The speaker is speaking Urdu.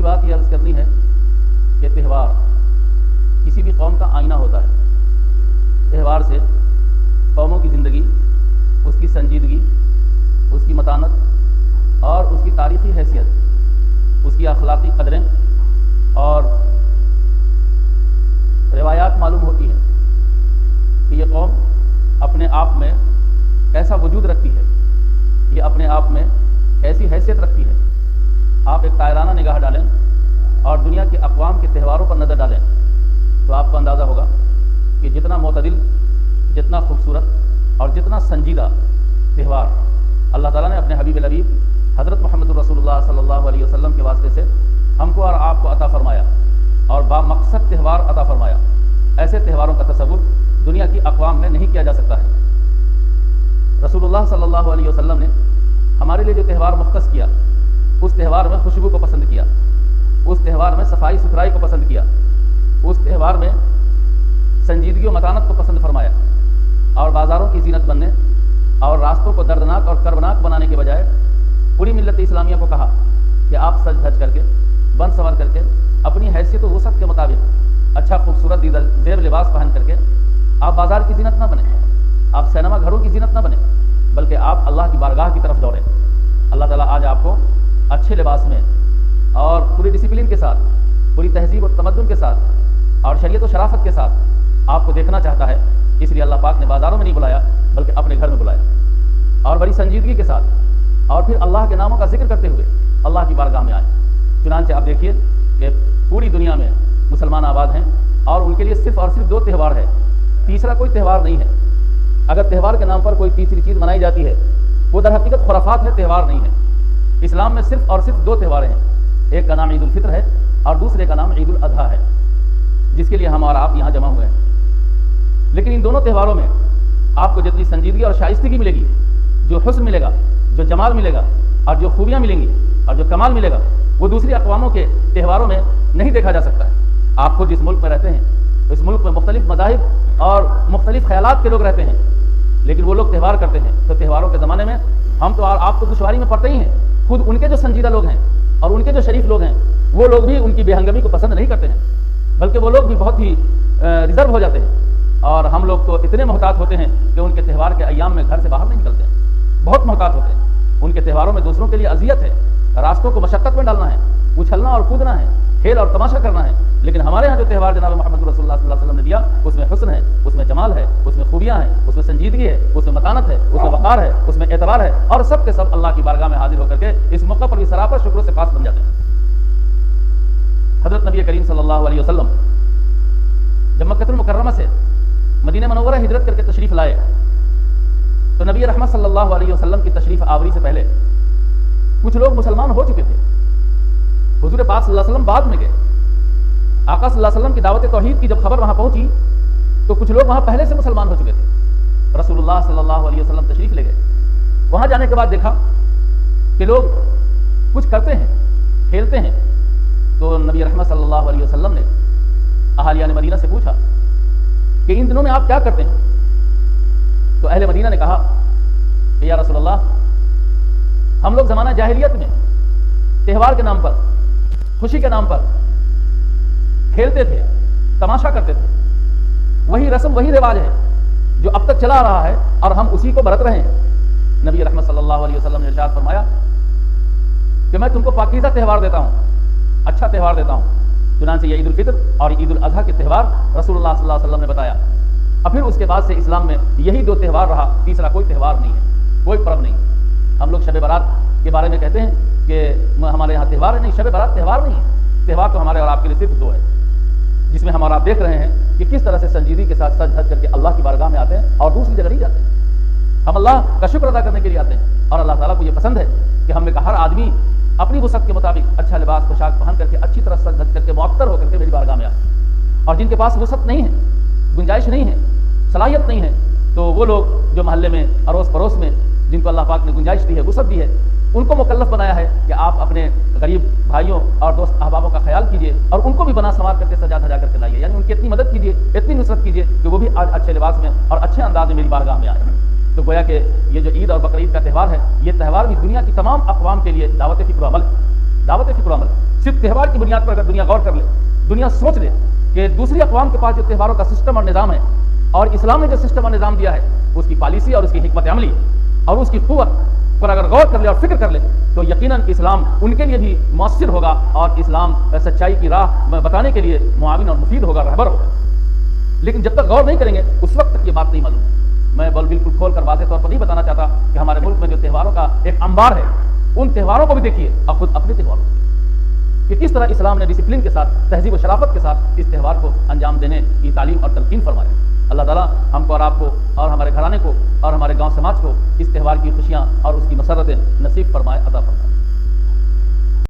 بات یہ عرض کرنی ہے کہ تہوار کسی بھی قوم کا آئینہ ہوتا ہے. تہوار سے قوموں کی زندگی، اس کی سنجیدگی، اس کی متانت اور اس کی تاریخی حیثیت، اس کی اخلاقی قدریں اور روایات معلوم ہوتی ہیں کہ یہ قوم اپنے آپ میں کیسا وجود رکھتی ہے، یہ اپنے آپ میں کیسی حیثیت رکھتی ہے. آپ ایک طائرانہ نگاہ ڈالیں اور دنیا کے اقوام کے تہواروں پر نظر ڈالیں تو آپ کو اندازہ ہوگا کہ جتنا معتدل، جتنا خوبصورت اور جتنا سنجیدہ تہوار اللہ تعالیٰ نے اپنے حبیب الحبیب حضرت محمد رسول اللہ صلی اللہ علیہ وسلم کے واسطے سے ہم کو اور آپ کو عطا فرمایا اور با مقصد تہوار عطا فرمایا، ایسے تہواروں کا تصور دنیا کی اقوام میں نہیں کیا جا سکتا ہے. رسول اللہ صلی اللہ علیہ وسلم نے ہمارے لیے جو تہوار مختص کیا، اس تہوار میں خوشبو کو پسند کیا، اس تہوار میں صفائی ستھرائی کو پسند کیا، اس تہوار میں سنجیدگی و متانت کو پسند فرمایا، اور بازاروں کی زینت بننے اور راستوں کو دردناک اور کربناک بنانے کے بجائے پوری ملت اسلامیہ کو کہا کہ آپ سج دھج کر کے، بن سنور کر کے، اپنی حیثیت و وسعت کے مطابق اچھا خوبصورت زیب لباس پہن کر کے آپ بازار کی زینت نہ بنیں، آپ سینما گھروں کی زینت نہ بنیں، بلکہ آپ اللہ کی بارگاہ کی طرف دوڑیں. اللہ تعالیٰ آج آپ کو اچھے لباس میں اور پوری ڈسپلن کے ساتھ، پوری تہذیب و تمدن کے ساتھ اور شریعت و شرافت کے ساتھ آپ کو دیکھنا چاہتا ہے. اس لیے اللہ پاک نے بازاروں میں نہیں بلایا بلکہ اپنے گھر میں بلایا، اور بڑی سنجیدگی کے ساتھ اور پھر اللہ کے ناموں کا ذکر کرتے ہوئے اللہ کی بارگاہ میں آئے. چنانچہ آپ دیکھیے کہ پوری دنیا میں مسلمان آباد ہیں اور ان کے لیے صرف اور صرف 2 تہوار ہے، تیسرا کوئی تہوار نہیں ہے. اگر تہوار کے نام پر کوئی تیسری چیز منائی جاتی ہے وہ در حقیقت خرافات ہے، تہوار نہیں ہے. اسلام میں صرف اور صرف 2 تہوار ہیں، ایک کا نام عید الفطر ہے اور دوسرے کا نام عید الاضحیٰ ہے، جس کے لیے ہم اور آپ یہاں جمع ہوئے ہیں. لیکن ان دونوں تہواروں میں آپ کو جتنی سنجیدگی اور شائستگی ملے گی، جو حسن ملے گا، جو جمال ملے گا اور جو خوبیاں ملیں گی اور جو کمال ملے گا، وہ دوسری اقواموں کے تہواروں میں نہیں دیکھا جا سکتا ہے. آپ خود جس ملک میں رہتے ہیں، اس ملک میں مختلف مذاہب اور مختلف خیالات کے لوگ رہتے ہیں، لیکن وہ لوگ تہوار کرتے ہیں. تو تہواروں کے زمانے میں ہم تو آپ تو دشواری میں پڑتے ہی ہیں. خود ان کے جو سنجیدہ لوگ ہیں اور ان کے جو شریف لوگ ہیں وہ لوگ بھی ان کی بے ہنگمی کو پسند نہیں کرتے ہیں، بلکہ وہ لوگ بھی بہت ہی ریزرو ہو جاتے ہیں. اور ہم لوگ تو اتنے محتاط ہوتے ہیں کہ ان کے تہوار کے ایام میں گھر سے باہر نہیں نکلتے ہیں، بہت محتاط ہوتے ہیں. ان کے تہواروں میں دوسروں کے لیے اذیت ہے، راستوں کو مشقت میں ڈالنا ہے، اچھلنا اور کودنا ہے، کھیل اور تماشا کرنا ہے. لیکن ہمارے ہاں جو تہوار جناب محمد رسول اللہ صلی اللہ علیہ وسلم نے دیا، اس میں حسن ہے، اس میں جمال ہے، اس میں خوبیاں ہیں، اس میں سنجیدگی ہے، اس میں متانت ہے، اس میں وقار ہے، اس میں اعتبار ہے، اور سب کے سب اللہ کی بارگاہ میں حاضر ہو کر کے اس موقع پر بھی سراپا شکر سے پاس بن جاتے ہیں. حضرت نبی کریم صلی اللہ علیہ وسلم جب مکہ المکرمہ سے مدینہ منورہ ہجرت کر کے تشریف لائے تو نبی رحمت صلی اللہ علیہ وسلم کی تشریف آوری سے پہلے کچھ لوگ مسلمان ہو چکے تھے. حضور پاک صلی اللہ علیہ وسلم بعد میں گئے. آقا صلی اللہ علیہ وسلم کی دعوت توحید کی جب خبر وہاں پہنچی تو کچھ لوگ وہاں پہلے سے مسلمان ہو چکے تھے. رسول اللہ صلی اللہ علیہ وسلم تشریف لے گئے. وہاں جانے کے بعد دیکھا کہ لوگ کچھ کرتے ہیں، کھیلتے ہیں. تو نبی رحمت صلی اللہ علیہ وسلم نے اہالیان مدینہ سے پوچھا کہ ان دنوں میں آپ کیا کرتے ہیں؟ تو اہل مدینہ نے کہا کہ یا رسول اللہ، ہم لوگ زمانہ جاہلیت میں تہوار کے نام پر، خوشی کے نام پر کھیلتے تھے، تماشا کرتے تھے. وہی رسم، وہی رواج ہے جو اب تک چلا آ رہا ہے اور ہم اسی کو برت رہے ہیں. نبی رحمت صلی اللہ علیہ وسلم نے ارشاد فرمایا کہ میں تم کو پاکیزہ تہوار دیتا ہوں، اچھا تہوار دیتا ہوں. چنانچہ یہ عید الفطر اور عید الاضحیٰ کے تہوار رسول اللہ صلی اللہ علیہ وسلم نے بتایا. اور پھر اس کے بعد سے اسلام میں یہی 2 تہوار رہا، تیسرا کوئی تہوار نہیں ہے، کوئی پرب نہیں. ہم لوگ شب برات کے بارے میں کہتے ہیں کہ ہمارے یہاں تہوار ہے. نہیں، شب برات تہوار نہیں ہے. تہوار تو ہمارے اور آپ کے لیے صرف 2 ہے، جس میں ہمارا آپ دیکھ رہے ہیں کہ کس طرح سے سنجیدگی کے ساتھ سج دھج کر کے اللہ کی بارگاہ میں آتے ہیں اور دوسری جگہ نہیں جاتے ہیں. ہم اللہ کا شکر ادا کرنے کے لیے آتے ہیں، اور اللہ تعالیٰ کو یہ پسند ہے کہ ہم میں کا ہر آدمی اپنی وسعت کے مطابق اچھا لباس پوشاک پہن کر کے اچھی طرح سج دھج کر کے معطر ہو کر کے میری بارگاہ میں آئے. اور جن کے پاس وسعت نہیں ہے، گنجائش نہیں ہے، صلاحیت نہیں ہے، تو وہ لوگ جو محلے میں اڑوس پڑوس میں جن کو اللہ پاک نے گنجائش دی ہے، وسعت دی ہے، ان کو مکلف بنایا ہے کہ آپ اپنے غریب بھائیوں اور دوست احبابوں کا خیال کیجیے اور ان کو بھی بنا سنوار کر کے سجا دھجا کر کے لائیے. یعنی ان کی اتنی مدد کیجیے، اتنی نصرت کیجیے کہ وہ بھی آج اچھے لباس میں اور اچھے انداز میں میری بارگاہ میں آئے. تو گویا کہ یہ جو عید اور بقرعید کا تہوار ہے، یہ تہوار بھی دنیا کی تمام اقوام کے لیے دعوت فکر و عمل ہے. دعوت فکر و عمل صرف تہوار کی بنیاد پر اگر دنیا غور کر لے، دنیا سوچ لے کہ دوسری اقوام کے پاس جو تہواروں کا سسٹم اور نظام ہے اور اسلام نے جو سسٹم اور نظام دیا ہے اس کی پالیسی اور اس کی حکمت عملی اور اس کی قوت پر اگر غور کر لے اور فکر کر لے تو یقیناً اسلام ان کے لیے بھی مؤثر ہوگا اور اسلام سچائی کی راہ بتانے کے لیے معاون اور مفید ہوگا، رہبر ہوگا۔ لیکن جب تک غور نہیں کریں گے اس وقت تک یہ بات نہیں معلوم۔ میں بالکل کھول کر واضح طور پر نہیں بتانا چاہتا کہ ہمارے ملک میں جو تہواروں کا ایک انبار ہے ان تہواروں کو بھی دیکھیے اور خود اپنے تہواروں کو کہ کس طرح اسلام نے ڈسپلن کے ساتھ، تہذیب و شرافت کے ساتھ اس تہوار کو انجام دینے کی تعلیم اور تلقین فرمایا۔ اللہ تعالیٰ ہم کو اور آپ کو اور ہمارے گھرانے کو اور ہمارے گاؤں سماج کو اس تہوار کی خوشیاں اور اس کی مسرتیں نصیب فرمائے، عطا فرمائے۔